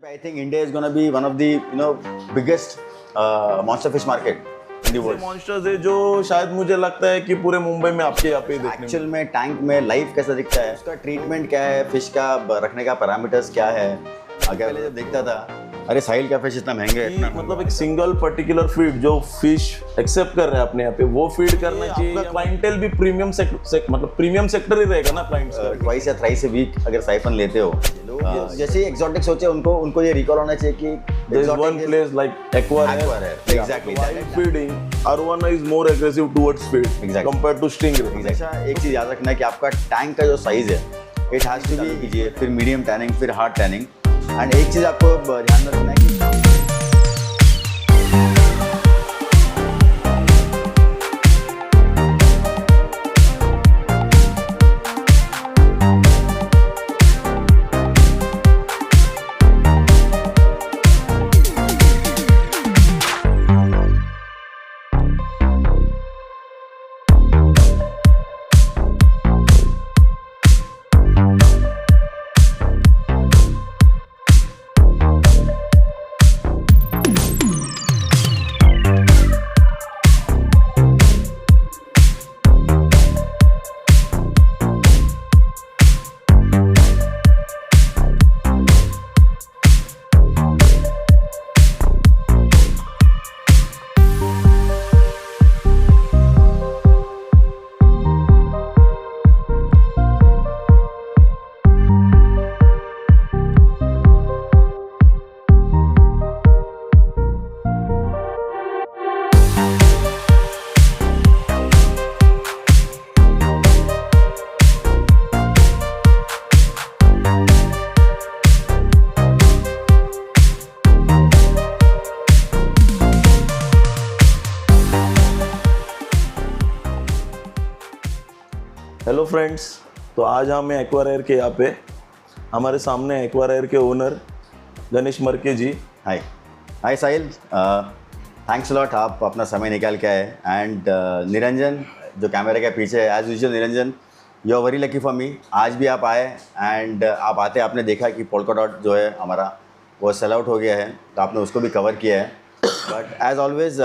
I think India is going to be one of the biggest monster fish market in the world. Monsters है जो शायद मुझे लगता है कि पूरे मुंबई में आपके यहाँ पे ही देखने एक्चुअल में टैंक में लाइफ कैसा दिखता है, उसका ट्रीटमेंट क्या है, फिश का रखने का पैरामीटर्स क्या है। अगर पहले जब देखता था अरे साहिल का फिश इतना महंगा है, में मतलब एक सिंगल पर्टिकुलर फीड जो फिश एक्सेप्ट कर रहे हैं अपने यहाँ पे वो फीड करना चाहिए। क्लाइंटेल भी प्रीमियम मतलब प्रीमियम सेक्टर ही रहेगा ना क्लाइंट्स का। ट्वाइस या थ्राइस ए वीक अगर साइफन लेते हो, जैसे एक्सोटिक सोचे उनको ये रिकॉल होना चाहिए कि there is one place like Aqua Rare. Exactly. While feeding, Arowana is more aggressive towards feed compared to Stingray. हमेशा एक चीज याद रखना है कि आपका टैंक का जो साइज है, इट हैज टू बी कीजिए, फिर मीडियम टैनिंग, फिर हार्ड टैनिंग। एंड एक चीज आपको ध्यान में रखना है कि हेलो फ्रेंड्स, तो आज हम एक्वा रेयर के यहाँ पे हमारे सामने एक्वा रेयर के ओनर गणेश मरके जी। हाय हाय साहिल, थैंक्स लॉट, आप अपना समय निकाल के आए। एंड निरंजन जो कैमरे के पीछे है, as usual Niranjan, you are very lucky for me. आज भी आप आए एंड आप आते आपने देखा कि पोल्का डॉट जो है हमारा वो सेल आउट हो गया है, तो आपने उसको भी कवर किया है। But as always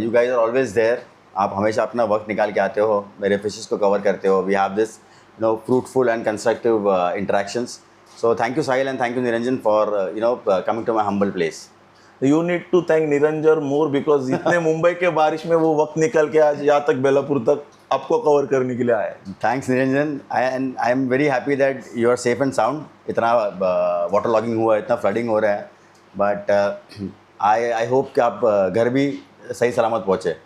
you guys are always there, आप हमेशा अपना वक्त निकाल के आते हो, मेरे फिशेस को कवर करते हो। We have this fruitful and constructive interactions. So thank you Sahil and thank you Niranjan for coming to my humble place. You need to thank Niranjan more because इतने मुंबई के बारिश में वो वक्त निकल के आज यहाँ तक बेलापुर तक आपको कवर करने के लिए आए। Thanks Niranjan, I am very happy that you are safe and sound. इतना वाटर लॉगिंग हुआ है, इतना फ्लडिंग हो रहा है, बट आई होप कि आप घर भी सही सलामत पहुँचे।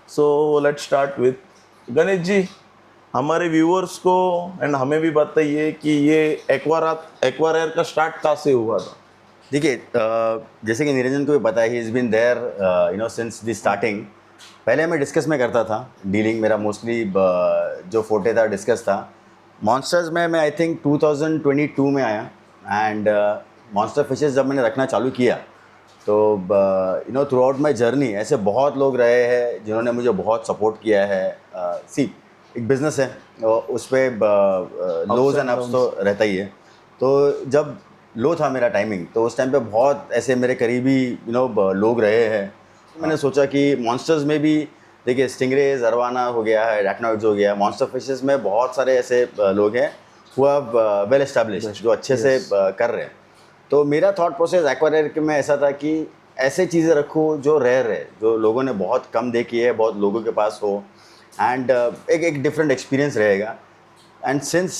So let's start with Ganesh ji, हमारे व्यूअर्स को एंड हमें भी बताइए कि ये एक्वा रेयर का स्टार्ट कहाँ से हुआ था। देखिए, जैसे कि निरंजन को भी पता है, he is been there since the starting. पहले मैं डिस्कस में करता था डीलिंग, मेरा मोस्टली जो फोटे था डिस्कस था। मॉन्स्टर्स में मैं आई थिंक 2022 में आया एंड मॉन्स्टर फिशेस जब मैंने रखना चालू किया तो थ्रू आउट माई जर्नी ऐसे बहुत लोग रहे हैं जिन्होंने मुझे बहुत सपोर्ट किया है। सी एक बिज़नेस है, उस पर लोज एंड अप्स तो रहता ही है। तो जब लो था मेरा टाइमिंग, तो उस टाइम पे बहुत ऐसे मेरे करीबी लोग रहे हैं। तो मैंने सोचा कि मॉन्स्टर्स में भी देखिए, स्टिंगरेज, अरवाना हो गया है, रैटनॉइड्स हो गया, मॉन्स्टर फिशेस में बहुत सारे ऐसे लोग हैं हु आर वेल एस्टैब्लिश्ड, जो अच्छे से कर रहे हैं। तो मेरा थॉट प्रोसेस एक्वा रेयर में ऐसा था कि ऐसे चीज़ें रखूँ जो रेयर है, जो लोगों ने बहुत कम देखी है, बहुत लोगों के पास हो, एंड एक डिफरेंट एक्सपीरियंस रहेगा। एंड सिंस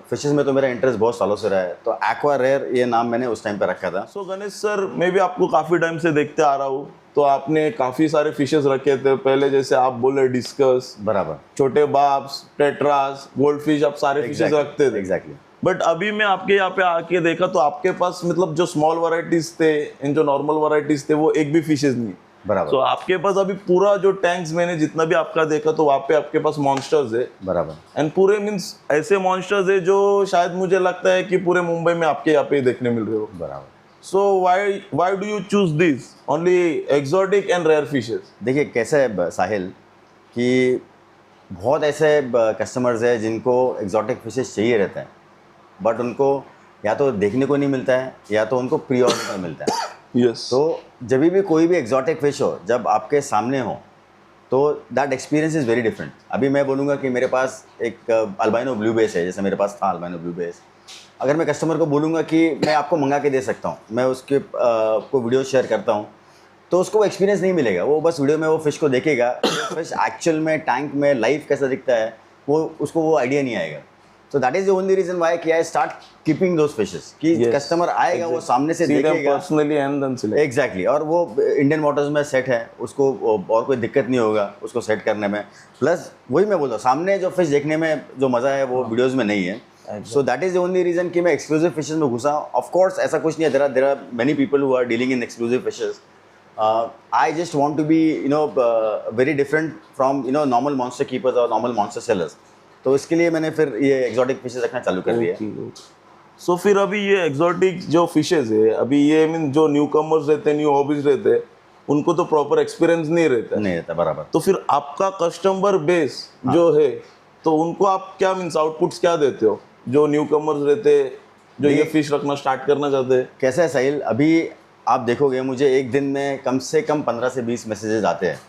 फिशेस में तो मेरा इंटरेस्ट बहुत सालों से रहा है, तो एक्वा रेयर ये नाम मैंने उस टाइम पे रखा था। सो गणेश सर, मैं भी आपको काफ़ी टाइम से देखते आ रहा हूँ, तो आपने काफ़ी सारे फिशेस रखे थे पहले, जैसे आप बोले डिस्कस, बराबर, छोटे बाब्स, टेट्रास, गोल्ड फिश, आप सारे फिशेस रखते थे। एग्जैक्टली। बट अभी मैं आपके यहाँ पे आके देखा तो आपके पास मतलब जो स्मॉल वैरायटीज थे, इन जो नॉर्मल वैरायटीज थे, वो एक भी फिशेस नहीं। बराबर। तो आपके पास अभी पूरा जो टैंक्स मैंने जितना भी आपका देखा, तो वहाँ पे आपके पास मॉन्स्टर्स है। बराबर। एंड पूरे मीन्स ऐसे मॉन्स्टर्स है जो शायद मुझे लगता है कि पूरे मुंबई में आपके यहाँ पे देखने मिल रहे हो। बराबर। So why do you choose this only exotic and rare fishes? देखिए कैसे है साहिल कि बहुत ऐसे कस्टमर्स हैं जिनको एक्सोटिक फिशेस चाहिए रहते हैं, बट उनको या तो देखने को नहीं मिलता है या तो उनको प्री ऑर्डर में मिलता है। यस तो जब भी कोई भी एग्जॉटिक फिश हो जब आपके सामने हो तो that experience is very different. अभी मैं बोलूँगा कि मेरे पास एक अल्बाइनो ब्लू बेस है, जैसे मेरे पास था अल्बाइनो ब्लू बेस। अगर मैं कस्टमर को बोलूँगा कि मैं आपको मंगा के दे सकता हूँ, मैं उसके को वीडियो शेयर करता हूँ, तो उसको वो एक्सपीरियंस नहीं मिलेगा। वो बस वीडियो में वो फ़िश को देखेगा, फिश एक्चुअल में टैंक में लाइव कैसा दिखता है वो उसको वो आइडिया नहीं आएगा। So that is the only reason why कि I start keeping those fishes कि Yes, कस्टमर आएगा वो सामने से देखेगा personally and then select. Exactly और वो इंडियन वाटर्स में सेट है, उसको और कोई दिक्कत नहीं होगा उसको सेट करने में। प्लस वही मैं बोल रहा हूँ, सामने जो फिश देखने में जो मज़ा है वो वीडियोज़ में नहीं है। सो that is the only reason कि मैं एक्सक्लूसिव फिशेस में घुसा। ऑफ कोर्स ऐसा कुछ नहीं है, there are many people who are dealing in exclusive fishes. I just want to be very different from normal monster keepers or normal monster sellers. तो इसके लिए मैंने फिर ये एक्सोटिक फिशेस रखना चालू कर दिया। सो फिर अभी ये एक्सोटिक जो फिशेस है अभी ये मीन जो न्यू कमर्स रहते हैं, न्यू हॉबीज रहते हैं, उनको तो प्रॉपर एक्सपीरियंस नहीं रहता। नहीं रहता बराबर। तो फिर आपका कस्टमर बेस जो है तो उनको आप क्या मीन्स आउटपुट्स क्या देते हो जो न्यू कमर्स रहते हैं जो ये फिश रखना स्टार्ट करना चाहते हैं? कैसा है साहिल, अभी आप देखोगे मुझे एक दिन में कम से कम 15 से 20 मैसेजेस आते हैं।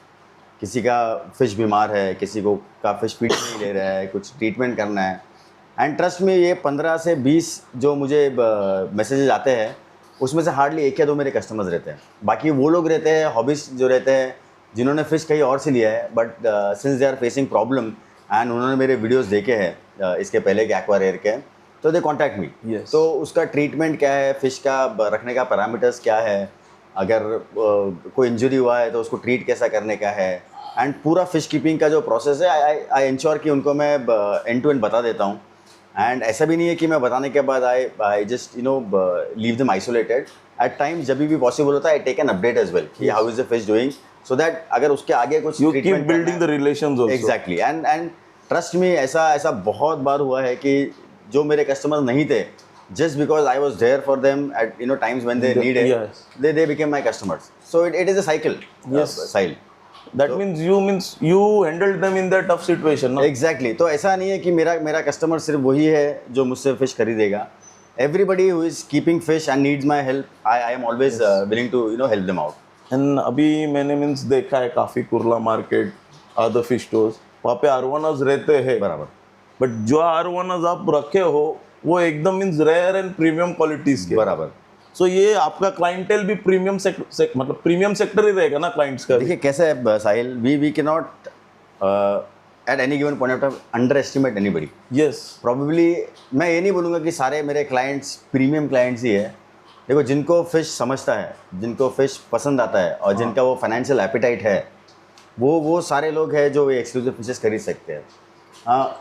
किसी का फ़िश बीमार है, किसी को का फ़िश फीड नहीं ले रहा है, कुछ ट्रीटमेंट करना है। एंड ट्रस्ट में ये 15 से 20 जो मुझे मैसेजेस आते हैं उसमें से हार्डली 1 या 2 मेरे कस्टमर्स रहते हैं। बाकी वो लोग रहते हैं हॉबीज जो रहते हैं जिन्होंने फ़िश कहीं और से लिया है, but since they are facing problem and उन्होंने मेरे वीडियोस देखे हैं इसके पहले के एक्वारियर के, तो दे कॉन्टैक्ट मी। Yes. तो उसका ट्रीटमेंट क्या है, फ़िश का रखने का पैरामीटर्स क्या है, अगर कोई इंजरी हुआ है तो उसको ट्रीट कैसा करने का है, एंड पूरा फ़िश कीपिंग का जो प्रोसेस है आई इंश्योर कि उनको मैं एंड टू एंड बता देता हूँ। एंड ऐसा भी नहीं है कि मैं बताने के बाद I just leave them isolated. At time जब भी पॉसिबल होता है I take an update as well कि how is the fish doing, so that अगर उसके आगे कुछ you keep building the relations also. Exactly. And trust me, ऐसा बहुत बार हुआ है कि जो मेरे कस्टमर नहीं थे, just because I was there for them at times when they needed, yes. they became my customers. So it is a cycle. Yes. Sahil. That means you handled them in that tough situation, no? Exactly. तो ऐसा नहीं है कि मेरा customer सिर्फ वही है जो मुझसे फिश खरीदेगा। Everybody who is keeping fish and needs my help, I am always willing to help them out. And अभी मैंने मीन्स देखा है काफ़ी Kurla market, other fish stores, वहाँ पे आरवानास रहते हैं बराबर। बट जो आरवानास आप रखे हो वो एकदम means rare and premium qualities के। बराबर। सो ये आपका क्लाइंटेल भी प्रीमियम मतलब प्रीमियम सेक्टर ही रहेगा ना क्लाइंट्स का? देखिए कैसा है Sahil, we can not at any given point of time underestimate anybody. Yes. Probably मैं ये नहीं बोलूँगा कि सारे मेरे क्लाइंट्स प्रीमियम क्लाइंट्स ही है। देखो जिनको फिश समझता है, जिनको फिश पसंद आता है और जिनका वो फाइनेंशियल एपिटाइट है, वो सारे लोग हैं जो ये एक्सक्लूसिव फिशेस खरीद सकते हैं।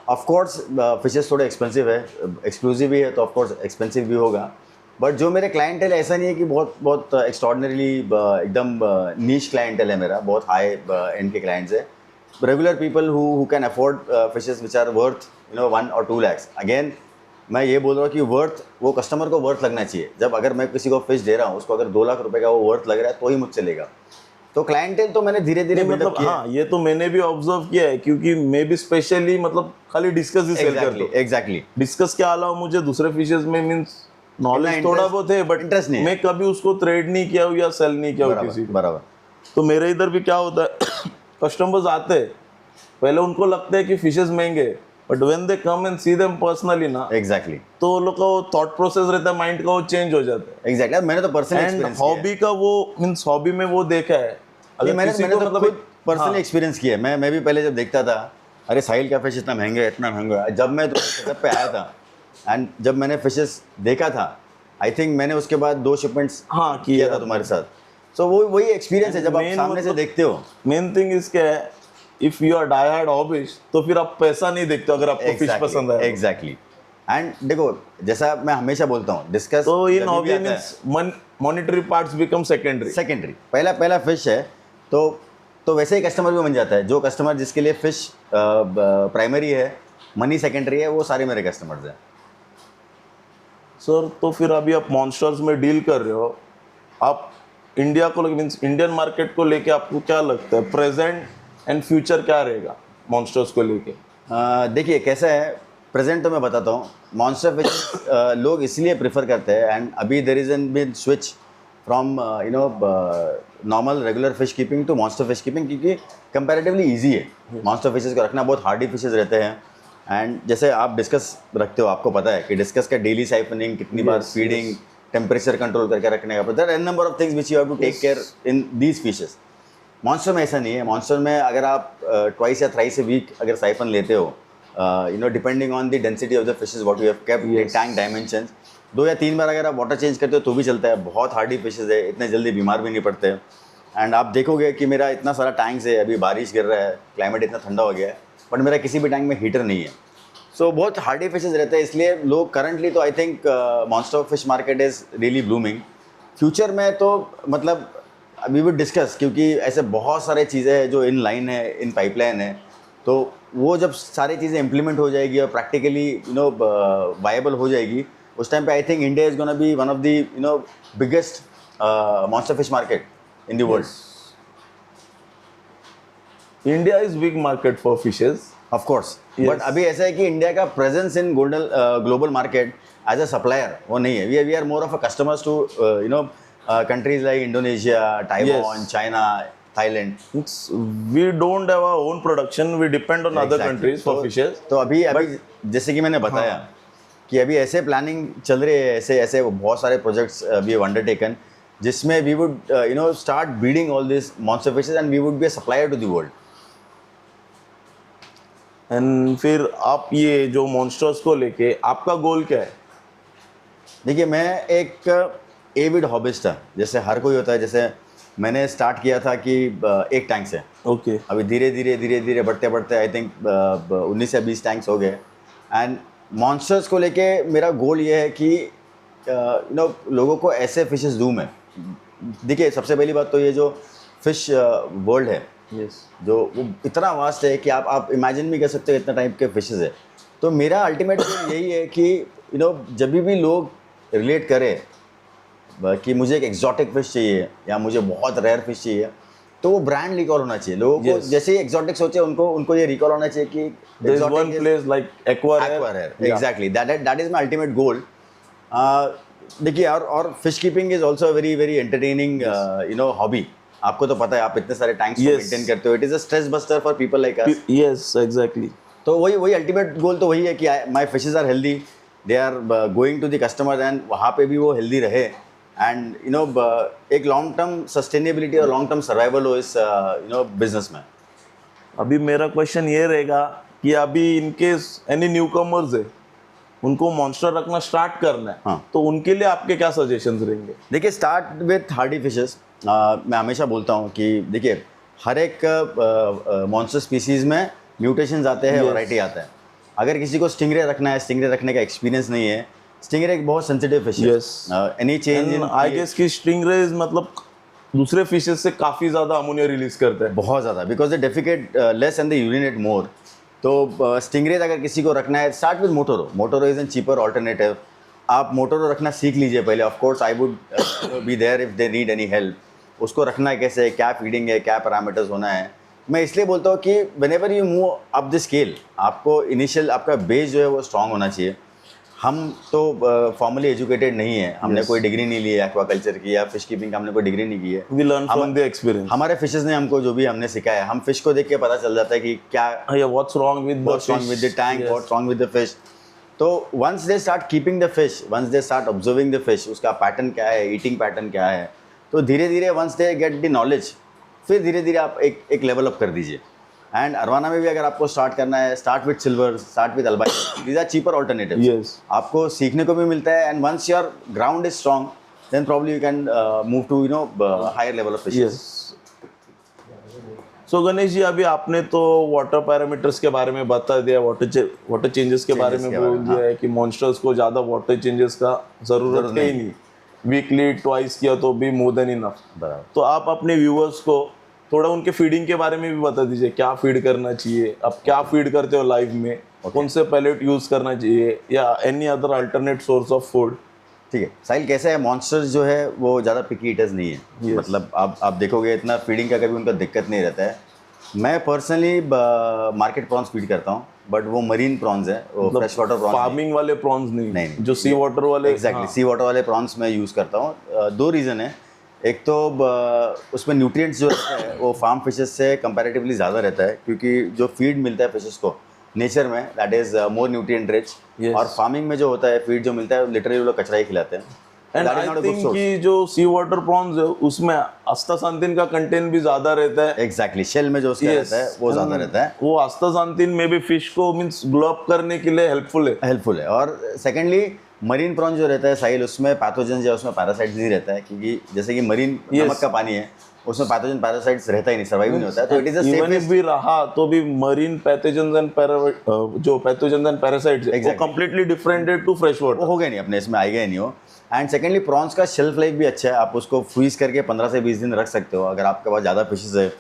ऑफ कोर्स फिशेस थोड़े एक्सपेंसिव है, एक्सक्लूसिव भी है तो ऑफ कोर्स एक्सपेंसिव भी होगा, बट जो मेरे क्लाइंटेल ऐसा नहीं है कि बहुत एक्स्ट्रॉर्डनरी एकदम नीश क्लाइंटेल है मेरा, बहुत हाई एंड के क्लाइंट्स है। Regular people who can afford fishes which are worth 1 or 2 lakhs। Again मैं ये बोल रहा हूँ कि वर्थ वो कस्टमर को वर्थ लगना चाहिए। जब अगर मैं किसी को फिश दे रहा हूँ उसको अगर 2 लाख रुपए का वो वर्थ लग रहा है तो ही मुझसे लेगा। तो क्लाइंटेल तो मैंने धीरे धीरे मतलब हाँ, ये तो मैंने भी ऑब्जर्व किया है क्योंकि मैं भी स्पेशली मतलब खाली डिस्कस ही सेल करता हूँ। एग्जैक्टली। डिस्कस के अलावा मुझे दूसरे फिशेस में मीन्स नॉलेज थोड़ा बहुत है बट इंटरेस्ट नहीं है। मैं कभी उसको ट्रेड नहीं किया हूँ या सेल नहीं किया हूँ किसी को। बराबर। तो मेरे इधर भी क्या होता है कस्टमर्स आते हैं, पहले उनको लगता है कि फिशेस महंगे, but when they come and see them personally ना, एग्जैक्टली, तो लोग का वो थॉट प्रोसेस रहता है, माइंड का वो चेंज हो जाता है। एग्जैक्टली। मैंने तो पर्सनल एंड एक्सपीरियंस हॉबी का वो मीन्स हॉबी में वो देखा है। अगर मैंने तो मतलब खुद पर्सनली एक्सपीरियंस किया है। मैं भी पहले जब देखता था अरे साहिल का फिश इतना महंगा है, इतना महंगा है, जब मैं सेटअप पे आया था एंड जब मैंने फिशेस देखा था, आई थिंक मैंने उसके बाद 2 शिपमेंट्स किया था तुम्हारे साथ। सो वो वही एक्सपीरियंस है जब आप सामने से देखते हो। मेन थिंग इसके है, if you are die hard hobbies तो फिर आप पैसा नहीं देखते अगर आपको फिश पसंद है। एग्जैक्टली। एंड देखो जैसा मैं हमेशा बोलता हूँ डिस्कस, तो in hobby means monetary parts become secondary. पहला फिश है तो वैसे ही कस्टमर भी बन जाता है। जो कस्टमर जिसके लिए फिश प्राइमरी है, मनी सेकेंडरी है, वो सारे मेरे कस्टमर्स हैं। सर तो फिर अभी आप मॉन्स्टर्स में डील कर रहे हो, आप इंडिया को मींस इंडियन मार्केट को लेके आपको क्या लगता है, प्रेजेंट एंड फ्यूचर क्या रहेगा मॉन्स्टर्स को लेके? देखिए कैसा है, प्रेजेंट तो मैं बताता हूँ, मॉन्स्टर फिश लोग इसलिए प्रेफर करते हैं, एंड अभी there is an been switch from you know normal regular fish keeping to monster fish keeping, क्योंकि कंपैरेटिवली इजी है मॉन्स्टर फिशेस को रखना। बहुत हार्डी फिशेस रहते हैं, एंड जैसे आप डिस्कस रखते हो, आपको पता है कि डिस्कस का डेली साइफनिंग, कितनी बार फीडिंग, टेम्परेचर कंट्रोल करके रखने का, there are n number of things which you have to take care in these fishes. Monster में ऐसा नहीं है। मॉन्स्टर में अगर आप ट्वाइस या थ्राइस ए वीक अगर साइफन लेते हो, you know depending on the density of the fishes what you have kept, tank dimensions, 2 या 3 बार अगर आप वाटर चेंज करते हो तो भी चलता है। बहुत हार्डी फिशेस है, इतने जल्दी बीमार भी नहीं पड़ते। एंड आप देखोगे कि मेरा इतना सारा टैंक्स है, अभी बारिश गिर रहा है, क्लाइमेट इतना ठंडा हो गया है, बट मेरा किसी भी टैंक में हीटर नहीं है। सो बहुत हार्डी फिशेस रहते हैं, इसलिए लोग करंटली तो I think monster fish market is really blooming. Future में तो मतलब वी वुड डिस्कस, क्योंकि ऐसे बहुत सारे चीज़ें हैं जो इन लाइन है, इन पाइपलाइन है, तो वो जब सारी चीज़ें इम्प्लीमेंट हो जाएगी और प्रैक्टिकली यू नो वायबल हो जाएगी, उस टाइम पे I think India is gonna be one of the you know biggest monster fish market in the world. India is big market for fishes, of course, Yes. But अभी ऐसा है कि India का presence in global market as a supplier वो नहीं है। We are more of a customers to you know countries like Indonesia, Taiwan, China, Thailand. we don't have our own production, we depend on other countries for fishes. तो अभी जैसे कि मैंने बताया कि अभी ऐसे प्लानिंग चल रही है, ऐसे ऐसे बहुत सारे प्रोजेक्ट्स वी हैव अंडरटेकन, जिसमें we would you know start breeding all this monster fishes and we would be a supplier to the world. And फिर आप ये जो मॉन्स्टर्स को लेके आपका गोल क्या है? देखिए, मैं एक एविड हॉबिस्ट था, जैसे हर कोई होता है। जैसे मैंने स्टार्ट किया था कि एक टैंक से, ओके, अभी धीरे धीरे बढ़ते बढ़ते आई थिंक 19 या 20 टैंक्स हो गए। एंड मॉन्स्टर्स को लेके मेरा गोल ये है कि यू नो लोगों को ऐसे फिशेस दूँ मैं। देखिए, सबसे पहली बात तो ये जो फिश वर्ल्ड है, यस, जो वो इतना वास्ट है कि आप इमेजिन भी कर सकते हो इतना टाइप के फिशेस है। तो मेरा अल्टीमेट गोल यही है कि यू नो जब भी लोग रिलेट करें कि मुझे एक एक्जॉटिक फिश चाहिए या मुझे बहुत रेयर फिश चाहिए, तो वो ब्रांड रिकॉल होना चाहिए लोगों को। Yes. जैसे ही एक्जॉटिक सोचे उनको ये रिकॉल होना चाहिए कि there is one place like Aquarare. Yeah. Exactly that is my ultimate goal. देखिए, और fish keeping is also very very entertaining you know hobby. आपको तो पता है, आप इतने सारे टैंक्स को Yes. मेंटेन करते हो, it is a stress buster for people like us. Yes, exactly. तो वही अल्टीमेट गोल तो वही है कि my fishes are healthy, they are going to the customer, and वहाँ पे भी वो हेल्दी रहे, एंड यू नो एक लॉन्ग टर्म सस्टेनेबिलिटी और लॉन्ग टर्म सर्वाइवल हो इस यू नो बिजनेस में। अभी मेरा क्वेश्चन ये रहेगा कि अभी इनकेस एनी न्यू कमर्स है, उनको मॉन्स्टर रखना स्टार्ट करना है, हाँ। तो उनके लिए आपके क्या सजेशंस रहेंगे? देखिए, स्टार्ट विथ हार्डी फिशेस। मैं हमेशा बोलता हूँ कि देखिए, हर एक मॉन्स्टर स्पीसीज़ में म्यूटेशंस आते हैं, Yes. वैरायटी आता है। अगर किसी को स्टिंगरे रखना है, स्टिंगरे रखने का एक्सपीरियंस नहीं है, स्टिंगरे एक बहुत सेंसिटिव फिश है। Yes. Any change in I guess कि स्टिंगरेज मतलब दूसरे फिशेस से काफी ज्यादा अमोनिया रिलीज करते हैं। बहुत ज़्यादा, because they defecate less and they urinate more. तो स्टिंगरेज अगर किसी को रखना है, start with motoro. Motoro is an cheaper alternative. आप मोटोरो रखना सीख लीजिए पहले। Of course I would be there if they need any help. उसको रखना है कैसे है, क्या फीडिंग है, क्या पैरामीटर्स होना है। मैं इसलिए बोलता हूँ कि whenever you move up the scale, आपको इनिशियल आपका बेस जो है वो स्ट्रांग होना चाहिए। हम तो फॉर्मली एजुकेटेड नहीं है, हमने Yes. कोई डिग्री नहीं ली है एक्वाकल्चर की या फिश कीपिंग का, हमने कोई डिग्री नहीं की है। We learn from the experience. हमारे फिशेस ने हमको जो भी हमने सिखाया, हम फिश को देख के पता चल जाता है कि क्या what's wrong with what's wrong with the tank, what's wrong with the fish. तो once they start keeping the fish, once they start observing the fish, उसका पैटर्न क्या है, ईटिंग पैटर्न क्या है, तो धीरे धीरे once they get the knowledge, फिर धीरे धीरे आप एक लेवल अप कर दीजिए। एंड अरवाना में भी अगर आपको स्टार्ट करना है, start with silver, start with albino, these are cheaper alternatives. Yes. आपको सीखने को भी मिलता है, and once your ground is strong, then probably you can move to you know higher level of fishes. Yes. So Ganesh ji, अभी आपने तो water parameters के बारे में बता दिया, वाटर चेंजेस के बारे में के बोल बारे में, दिया है कि मॉन्स्टर्स को ज़्यादा वाटर चेंजेस का ज़रूरत है ही नहीं, वीकली ट्वाइस किया तो भी मोर देन इनफ। बराबर। तो आप अपने व्यूअर्स को थोड़ा उनके फीडिंग के बारे में भी बता दीजिए, क्या फीड करना चाहिए, आप क्या फीड करते हो लाइव में, कौन से पैलेट यूज़ करना चाहिए या any other alternate source of food. ठीक है साहिल, कैसा है, मॉन्स्टर्स जो है वो ज़्यादा पिकी ईटर्स नहीं है। Yes. मतलब आप देखोगे इतना फीडिंग का कभी उनका दिक्कत नहीं रहता है। मैं पर्सनली मार्केट प्रॉन्स फीड करता हूँ, बट वो मरीन प्रॉन्स है, वो फ्रेश वाटर प्रॉन्स फार्मिंग वाले प्रॉन्स नहीं, नहीं। जो सी वाटर वाले। एग्जैक्टली सी वाटर वाले प्रॉन्स मैं यूज़ करता हूँ। दो रीज़न है। एक तो उसमें न्यूट्रिएंट्स जो रहता है वो फार्म फिशेस से कंपैरेटिवली ज़्यादा रहता है, क्योंकि जो फीड मिलता है फिशेस को नेचर में that is more nutrient rich. Yes. और फार्मिंग में जो होता है फीड जो मिलता है लिटरली वो लोग कचरा ही खिलाते हैं। And That is I not a good think source. कि जो सी वाटर प्रॉन्स है उसमें आस्तासांतिन का कंटेंट भी ज्यादा रहता है। एग्जैक्टली शेल में जो उसका रहता है वो ज़्यादा रहता है, वो आस्तासांतिन में भी फिश को मींस ग्लो अप करने के लिए हेल्पफुल है। हेल्पफुल है। और सेकेंडली मरीन प्रॉन जो रहता है साहिल, उसमें पैथोजन या उसमें पैरासाइट्स ही रहता है, क्योंकि जैसे कि मरीन नमक का पानी है उसमें पैथोजन पैरासाइट्स रहता ही नहीं, सर्वाइव नहीं होता है। तो it is a even safest. If भी रहा तो भी मरीन पैथोजेंस एंड जो पैथोजेंस एंड पैरासाइट्स वो Exactly. कंप्लीटली डिफरेंट है टू फ्रेश वो वाटर। हो गए नहीं अपने, इसमें आएगा ही नहीं हो। एंड सेकेंडली प्रॉन्स का शेल्फ लाइफ भी अच्छा है, आप उसको फ्रीज करके 15 से 20 दिन रख सकते हो। अगर आपके पास ज़्यादा फिशेज है,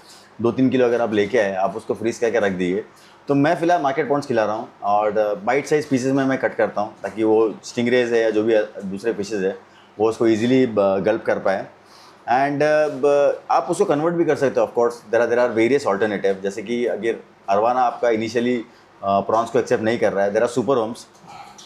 2-3 किलो अगर आप लेके आए, आप उसको फ्रीज करके रख दीजिए। तो मैं फिलहाल मार्केट प्रॉन्स खिला रहा हूँ और बाइट साइज पीसेज में मैं कट करता हूँ, ताकि वो स्टिंगरेज है या जो भी दूसरे फिशेज है वो उसको ईजिली गल्प कर पाए। एंड आप उसको कन्वर्ट भी कर सकते हो। Of course there are various alternative, जैसे कि अगर अरवाना आपका इनिशियली प्रॉन्स को एक्सेप्ट नहीं कर रहा है, there are super homes.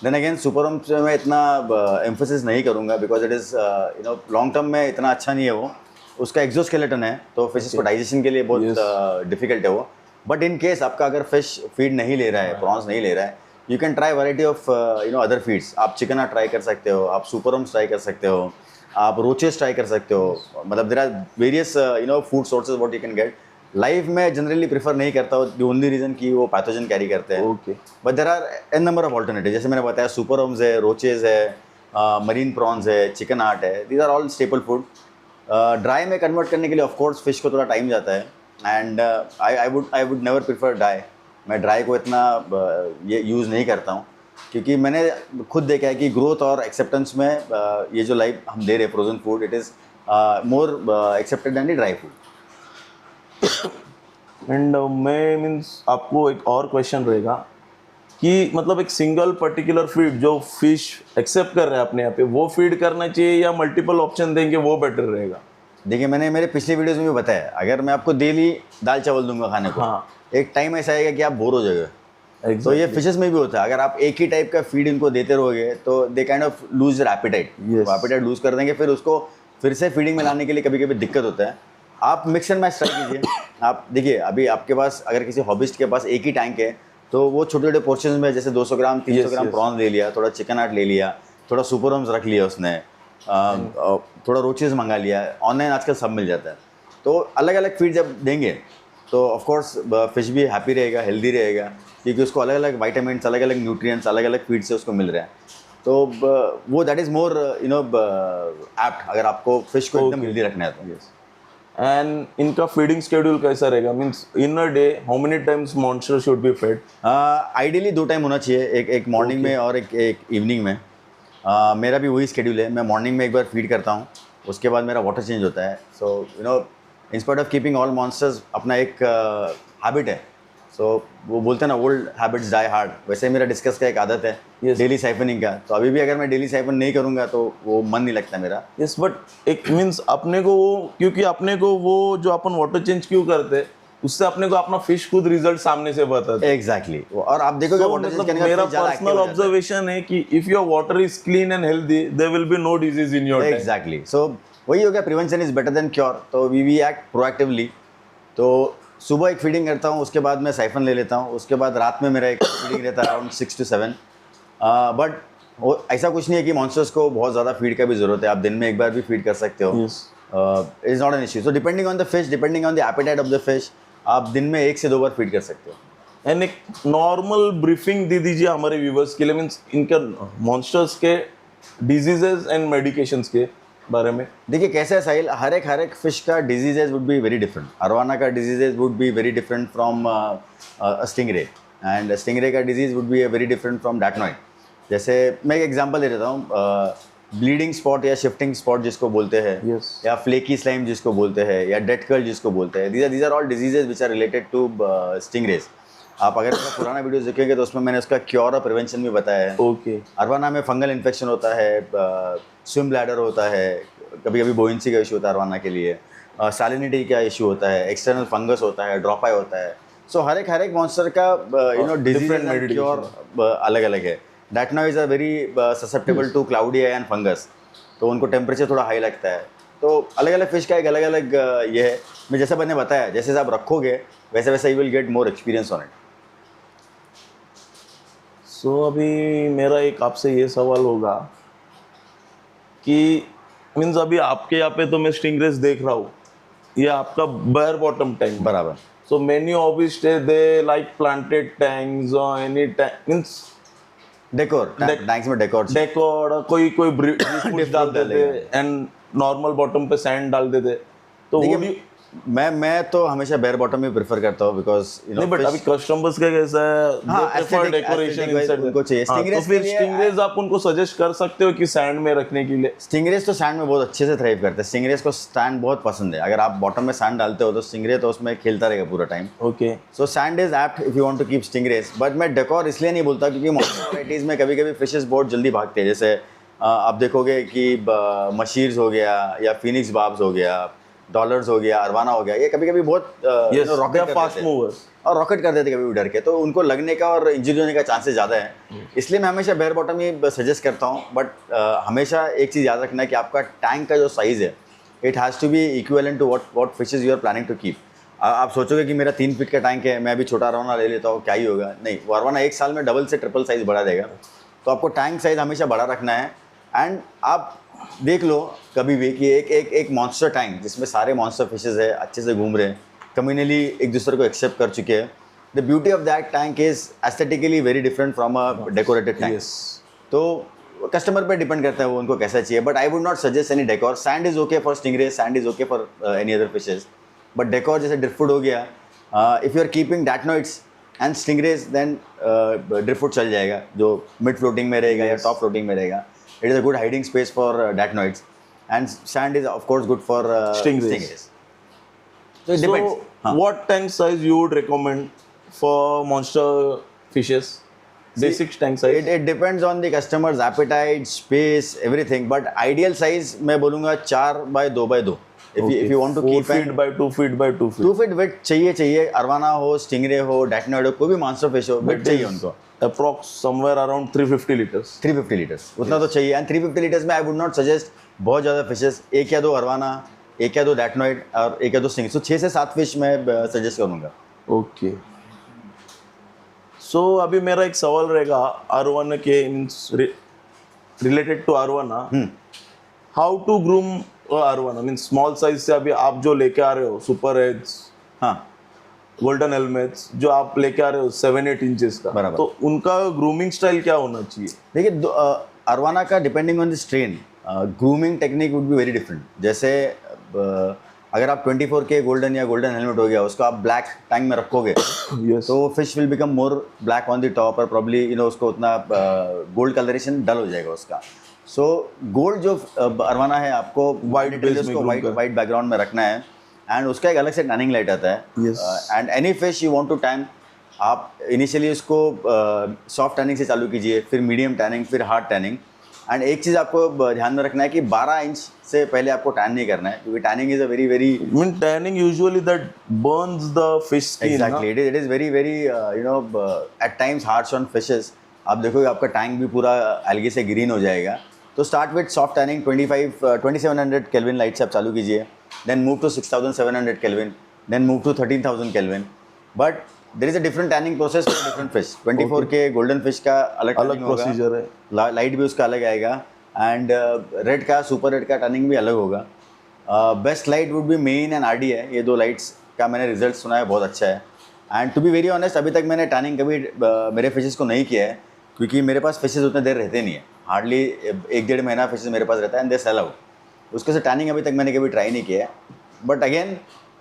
Then again super homes में मैं इतना एम्फोसिस नहीं करूँगा, because it is long term में इतना अच्छा नहीं है वो। उसका एक्सोस्केलेटन है तो फिशेस को डाइजेशन के लिए बहुत डिफिकल्ट है वो। बट इन केस आपका अगर फिश फीड नहीं ले रहा है, प्रॉन्स नहीं ले रहा है, you can try variety of other feeds. आप चिकना ट्राई कर सकते हो, आप सुपर होम्स ट्राई कर सकते हो, आप रोचेस ट्राई कर सकते हो। मतलब there are various food sources what you can get. Live में जनरली प्रेफर नहीं करता हूँ, द ओनली रीज़न कि वो पैथोजन कैरी करते हैं। Okay, but there are n number of alternative, जैसे मैंने बताया सुपर होम्स है, रोचेज है, मरीन प्रॉन्स है, चिकन आर्ट है, these are all staple food. Dry में कन्वर्ट करने के लिए ऑफकोर्स फिश को थोड़ा टाइम जाता है। And I would never prefer dry. मैं ड्राई को इतना ये यूज़ नहीं करता हूँ, क्योंकि मैंने खुद देखा है कि ग्रोथ और एक्सेप्टेंस में ये जो लाइफ हम दे रहे हैं frozen food, it is more accepted than the dry food. And मैं मीन्स आपको एक और क्वेश्चन रहेगा कि मतलब एक सिंगल पर्टिकुलर फीड जो फिश एक्सेप्ट कर रहे हैं अपने यहाँ पे, वो फीड करना चाहिए या मल्टीपल ऑप्शन देंगे वो बेटर रहेगा? देखिए मैंने मेरे पिछले वीडियोस में भी बताया, अगर मैं आपको डेली दाल चावल दूंगा खाने को, हाँ। एक टाइम ऐसा आएगा कि आप बोर हो जाएगा। तो ये फिशेस में भी होता है, अगर आप एक ही टाइप का फीड इनको देते रहोगे तो they kind of lose their appetite. Yes. Appetite lose कर देंगे, फिर उसको फिर से फीडिंग में लाने के लिए कभी कभी दिक्कत होता है। आप मिक्स एंड मैच ट्राई कीजिए। आप देखिए अभी आपके पास अगर किसी हॉबिस्ट के पास एक ही टैंक है तो वो छोटे छोटे पोर्शन में जैसे 200 ग्राम 300 ग्राम प्रॉन्स ले लिया, थोड़ा चिकन आर्ट ले लिया, थोड़ा सुपर होम्स रख लिया उसने, थोड़ा रोचेज मंगा लिया। ऑनलाइन आजकल सब मिल जाता है। तो अलग अलग फीड जब देंगे तो ऑफकोर्स फिश भी हैप्पी रहेगा, हेल्दी रहेगा, क्योंकि उसको अलग अलग वाइटामिन्स, अलग अलग न्यूट्रिएंट्स, अलग अलग फीड से उसको मिल रहा है। तो वो दैट इज़ मोर एप्ट अगर आपको फिश को एकदम हेल्दी रखना है तो। एंड इनका फीडिंग शेड्यूल कैसा रहेगा? Means in a day how many times monster should be fed? Ideally 2 time होना चाहिए, एक मॉर्निंग में और एक इवनिंग में। मेरा भी वही स्केड्यूल है, मैं मॉर्निंग में एक बार फीड करता हूँ, उसके बाद मेरा वाटर चेंज होता है। So in spite of keeping all monsters अपना एक हैबिट है। सो वो बोलते हैं ना ओल्ड हैबिट्स डाई हार्ड, वैसे ही मेरा डिस्कस का एक आदत है डेली साइफनिंग का। तो अभी भी अगर मैं डेली साइफन नहीं करूँगा तो वो मन नहीं लगता मेरा। यस, बट एक मीन्स अपने को वो, क्योंकि अपने को वो जो अपन वाटर चेंज क्यों करते उससे अपने को अपना फिश खुद रिजल्ट सामने से बताता है। एग्जैक्टली। और आप देखोगे वाटर चेंज करने के बाद मेरा fish ज़्यादा active पर्सनल हो जाता है। ऑब्जर्वेशन है कि if your water is clean and healthy there will be no disease in your tank. Exactly. So वही हो गया, prevention is better than cure. तो वी एक्ट प्रोएक्टिवली। तो सुबह एक फीडिंग करता हूँ, उसके बाद मैं साइफन ले लेता हूँ, उसके बाद रात में मेरा एक फीडिंग रहता है अराउंड 6 to 7। बट ऐसा कुछ नहीं है कि मॉन्स्टर्स को बहुत ज़्यादा फीड का भी ज़रूरत है, आप दिन में एक बार भी फीड कर सकते हो। Is not an issue. So depending on the fish, depending on the appetite of the fish, आप दिन में 1 से 2 बार फीड कर सकते हो। एंड एक नॉर्मल ब्रीफिंग दे दीजिए हमारे व्यूवर्स के लिए, मीन्स इनका मॉन्स्टर्स के डिजीजेस एंड मेडिकेशंस के बारे में। देखिए कैसा है साहिल, हर एक फिश का diseases would be very different. Arowana का diseases would be very different from stingray, and stingray का disease would be very different from datnoid. जैसे मैं एक एग्जांपल दे देता हूँ, ब्लीडिंग स्पॉट या शिफ्टिंग स्पॉट जिसको बोलते हैं, Yes. या फ्लेकी स्लाइम जिसको बोलते हैं, या डेड कर्ल जिसको बोलते हैं, these are all diseases which are related to stingrays. आप अगर मेरा पुराना वीडियो देखेंगे तो उसमें मैंने उसका क्योर और प्रिवेंशन भी बताया है। ओके। अरवाना में फंगल इन्फेक्शन होता है, स्विम ब्लैडर होता है, कभी कभी बोइंसी का इशू होता है अरवाना के लिए, सैलिनिटी का इशू होता है, एक्सटर्नल फंगस होता है, ड्रॉप आई होता है. सो हर एक मॉन्स्टर का डिजीज different एंड क्योर अलग अलग है. Datno is a very susceptible to cloudy and fungus, तो उनको टेम्परेचर थोड़ा हाई लगता है. तो अलग अलग फिश का एक अलग अलग ये है. मैं जैसा मैंने बताया, जैसे आप रखोगे वैसे वैसे you will get more experience on it. So अभी मेरा एक आपसे ये सवाल होगा कि मीन्स अभी आपके यहाँ पे तो मैं स्टिंगरेज देख रहा हूँ, ये आपका बेयर बॉटम टैंक. बराबर. So many obviously they like planted tanks or any tank means decor, tanks में डेकोर डेकोर कोई कोई ब्रिज डाल देते डालेगा. एंड नॉर्मल बॉटम पे सैंड डाल देते. तो वो भी मैं तो हमेशा बेयर बॉटम ही प्रेफर करता हूँ बिकॉज यू नो. नहीं, बट अभी कस्टमर्स का कैसा है, हाँ, they prefer aesthetic decoration wise inside उनको the- चाहिए. हाँ, तो Stingrays फिर के लिए- स्टिंगरेज आप उनको सजेस्ट कर सकते हो कि सैंड में रखने के लिए. स्टिंगरेज तो सैंड में बहुत अच्छे से थ्राइव करते हैं. स्टिंगरेज को सैंड बहुत पसंद है. अगर आप बॉटम में सैंड डालते हो तो स्टिंगरे तो उसमें खेलता रहेगा पूरा time. Okay. So sand is apt if you want to keep stingrays. But मैं डेकोर इसलिए नहीं बोलता क्योंकि मॉन्स्टर वैराइटीज में कभी कभी फिशेस बहुत जल्दी भागते हैं. जैसे आप देखोगे कि मशीर्स हो गया या फिनिक्स बाब्स हो गया, डॉलर्स हो गया, अरवाना हो गया, ये कभी कभी बहुत Yes, they rocket are fast movers. और रॉकेट कर देते कभी भी डर के, तो उनको लगने का और इंजरी होने का चांसेस ज़्यादा है. इसलिए मैं हमेशा बेयर बॉटम ही सजेस्ट करता हूँ. बट हमेशा एक चीज़ याद रखना है कि आपका टैंक का जो साइज़ है it has to be equivalent to what fishes you are planning to keep. आप सोचोगे कि मेरा 3 फीट का टैंक है, मैं अभी छोटा अरवाना ले लेता हूँ, क्या ही होगा. नहीं, वो अरवाना 1 साल में डबल से ट्रिपल साइज़ बढ़ा देगा. तो आपको टैंक साइज़ हमेशा बड़ा रखना है. एंड आप देख लो कभी भी कि एक मॉन्स्टर टैंक जिसमें सारे मॉन्स्टर फिशेज है, अच्छे से घूम रहे हैं, कम्युनली एक दूसरे को एक्सेप्ट कर चुके हैं. The beauty of that tank is aesthetically very different from a decorated tank. Yes. तो कस्टमर पे डिपेंड करता है वो उनको कैसा चाहिए. But I would not suggest any decor. Sand is okay for stingray, sand is okay for any other fishes. But decor जैसे driftwood हो गया, if you are keeping datnoids and stingrays then driftwood चल जाएगा जो mid floating में रहेगा या top floating में रहेगा. It is a good hiding space for dacnoids, and sand is of course good for Stingrays. So it depends. So what tank size you would recommend for monster fishes? Basic tank size. It depends on the customer's appetite, space, everything. But ideal size मैं बोलूँगा 4 by 2 by 2. If you want to 4 keep feet by 2 feet by 2 feet. 2 feet width चाहिए. Arowana हो, stingray हो, डैटनोइड हो, कोई भी monster fish हो, width चाहिए उनको. Approx somewhere around 350 liters. 350 litres उतना तो चाहिए. एंड 350 लीटर्स में आई वुड नॉट सजेस्ट बहुत ज़्यादा फिशेस. 1 या 2 अरवाना, 1 या 2 डैटनोइड और 1 या 2 स्टिंग. सो 6 से 7 फिश मैं सजेस्ट करूँगा. ओके. सो अभी मेरा एक सवाल रहेगा आरवाना के means related to arowana. How to groom arowana means small size से अभी आप जो लेके आ रहे हो सुपर एड्स, हाँ, गोल्डन हेलमेट्स जो आप लेके आ रहे हो 7-8 इंचेस का, बराबर. तो उनका ग्रूमिंग स्टाइल क्या होना चाहिए? देखिए अरवाना का depending on the strain grooming technique would be very different. जैसे अगर आप 24 के गोल्डन या गोल्डन हेलमेट हो गया उसको आप ब्लैक टैंक में रखोगे Yes. तो fish will become more black on the top और प्रॉब्ली उसको उतना गोल्ड कलरेशन डल हो जाएगा उसका. सो गोल्ड जो अरवाना है आपको White base में उसको groom कर. वाइट बैकग्राउंड में रखना है. एंड उसका एक अलग से टैनिंग लाइट आता है. Yes. And any fish you want to tan, आप इनिशियली उसको सॉफ्ट टैनिंग से चालू कीजिए, फिर मीडियम टैनिंग, फिर हार्ड टैनिंग. एंड एक चीज़ आपको ध्यान में रखना है कि 12 इंच से पहले आपको टैन नहीं करना है क्योंकि tanning is a very very I mean tanning usually that burns the fish skin. Exactly it is very very at times harsh on fishes. आप देखोगे आपका टैंक भी पूरा एल्गी से ग्रीन हो जाएगा. तो start with soft tanning 2700 kelvin light से आप चालू कीजिए. Then move to 6700 kelvin, then move to 13,000 kelvin. But there is a different tanning process for different fish. 24 के गोल्डन फिश का अलग tanning होगा, प्रोसीजर है. लाइट भी उसका अलग आएगा. एंड रेड का, सुपर रेड का टर्निंग भी अलग होगा. Best light would be main and RD है. ये 2 लाइट्स का मैंने रिजल्ट सुना है, बहुत अच्छा है. And to be very honest अभी तक मैंने टर्निंग कभी मेरे फिशेस को नहीं किया है क्योंकि मेरे पास फिशेस उतने देर रहते नहीं है. हार्डली 1-1.5 महीना फिशेस मेरे पास रहता है एंड दे सेल आउट. उसके से टर्निंग अभी तक मैंने कभी ट्राई नहीं किया है. But again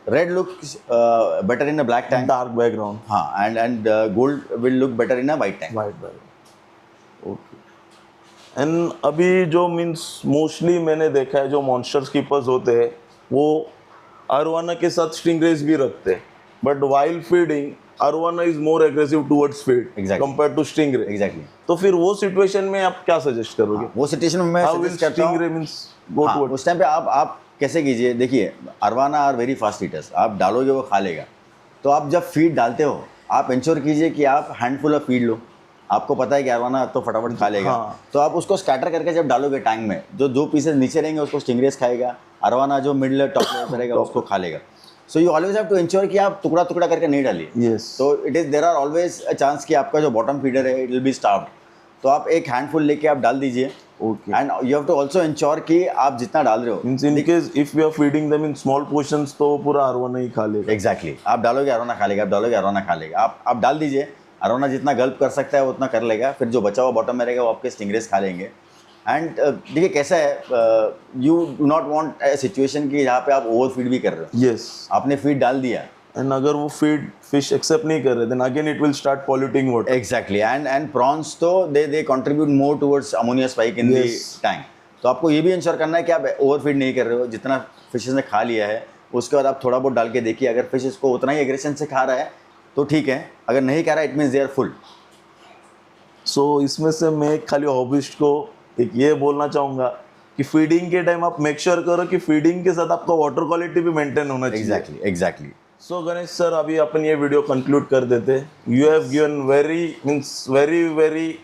red looks better in a black tank. Dark background. हाँ, and gold will look better in a white tank. White background. Okay. And अभी जो मीन्स मोस्टली मैंने देखा है जो मॉन्स्टर कीपर्स होते हैं वो अरवाना के साथ स्टिंगरेज भी रखते हैं. But while feeding arowana is more aggressive towards feed Exactly. Compare to stingray. Exactly. तो फिर वो सिचुएशन में आप क्या सजेस्ट करोगे? वो सिचुएशन में मैं How will सजेस्ट करता हूँ stingray means go हाँ, towards? उस टाइम पे आप कैसे कीजिए, देखिए arowana are very fast eaters, आप डालोगे वो खा लेगा। तो आप जब फीड डालते हो आप इंश्योर कीजिए कि आप हैंडफुल ऑफ फीड लो। आपको पता है कि अरवाना तो फटाफट खा लेगा, हाँ। तो आप उसको स्कैटर करके जब डालोगे टैंक में, जो पीसेस नीचे रहेंगे उसको स्टिंगरेज खाएगा, अरवाना जो मिडिल टॉप लेयर रहेगा उसको खा लेगा। So you always have to ensure कि आप टुकड़ा टुकड़ा करके नहीं डालिए। यस, तो it is there are always a chance कि आपका जो बॉटम फीडर है इट विल बी स्टार्व्ड। तो आप एक हैंडफुल लेके आप डाल दीजिए, okay. And you have to also ensure कि आप जितना डाल रहे हो means in case if we are feeding them in small portions तो पूरा अरवाना ही खा लेगा। एग्जैक्टली आप डालोगे अरोना खा लेगा, आप डालोगे अरोना खा लेगा। आप डाल दीजिए, अरोना जितना गल्प कर सकता है वो उतना कर लेगा, फिर जो बचा हुआ बॉटम में रहेगा वो आपके स्टिंगरेज खा लेंगे। एंड देखिए कैसा है, you do not want a situation कि यहाँ पे आप ओवर फीड भी कर रहे हो। यस, आपने फीड डाल दिया, एंड अगर वो फीड फिश एक्सेप्ट नहीं कर रहे then again it will start polluting water. Exactly, and prawns तो they contribute more towards ammonia spike in the Yes. Tank. तो आपको ये भी इंश्योर करना है कि आप ओवर फीड नहीं कर रहे हो, जितना फिशेस ने खा लिया है उसके बाद आप थोड़ा बहुत डाल के देखिए, अगर फिश इसको उतना ही एग्रेशन से खा रहा है तो ठीक है, अगर नहीं खा रहा है it means they are full. So इसमें से मैं खाली हॉबिस्ट को एक ये बोलना चाहूँगा कि फीडिंग के टाइम आप मेक श्योर करो कि फीडिंग के साथ आपका वाटर क्वालिटी भी मेंटेन होना चाहिए। Exactly exactly. So Ganesh sir, अभी अपन ये वीडियो कंक्लूड कर देते। You have given very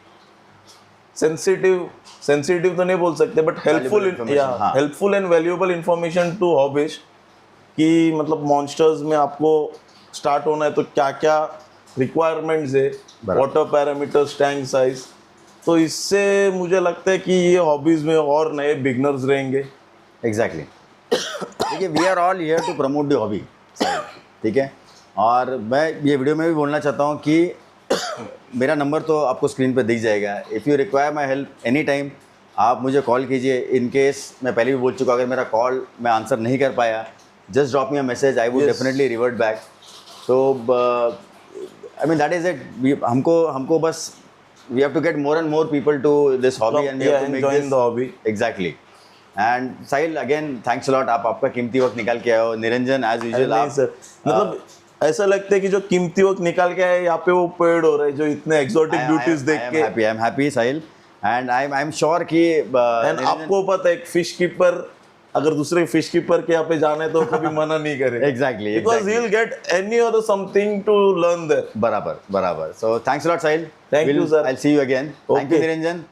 sensitive तो नहीं बोल सकते बट information, हाँ। Helpful and valuable information to hobbyist कि मतलब मॉन्स्टर्स में आपको स्टार्ट होना है तो क्या क्या रिक्वायरमेंट्स है, बराबर। Water parameters, tank size. तो इससे मुझे लगता है कि ये हॉबीज में और नए बिगनर्स रहेंगे। एग्जैक्टली। देखिए we are all here to promote the hobby, ठीक है। और मैं ये वीडियो में भी बोलना चाहता हूँ कि मेरा नंबर तो आपको स्क्रीन पे दिख जाएगा। If you require my help any time आप मुझे कॉल कीजिए। इन केस मैं पहले भी बोल चुका, अगर मेरा कॉल मैं आंसर नहीं कर पाया just drop me a message, I would Yes. Definitely revert back. तो I mean that is it. हमको बस we have to get more and more people to this hobby and we have to make Join this the hobby. Exactly. And Sahil again thanks a lot, आप आपका कीमती वक्त निकाल के आए हो। निरंजन एज यूजुअल नहीं आप सर, मतलब ऐसा लगता है कि जो कीमती वक्त निकाल के आए यहाँ पे वो पेड हो रहा है, जो इतने एक्सोटिक ब्यूटीज देख के। I am happy Sahil, and I am sure कि एंड आपको पता है एक फिश कीपर अगर दूसरे फिश कीपर के यहाँ पे जाना है तो कभी मना नहीं करे। Exactly, because he will get any other something to learn there. बराबर। So thanks a lot Sahil, Thank you, sir. I see you again. Thank you Okay. Niranjan.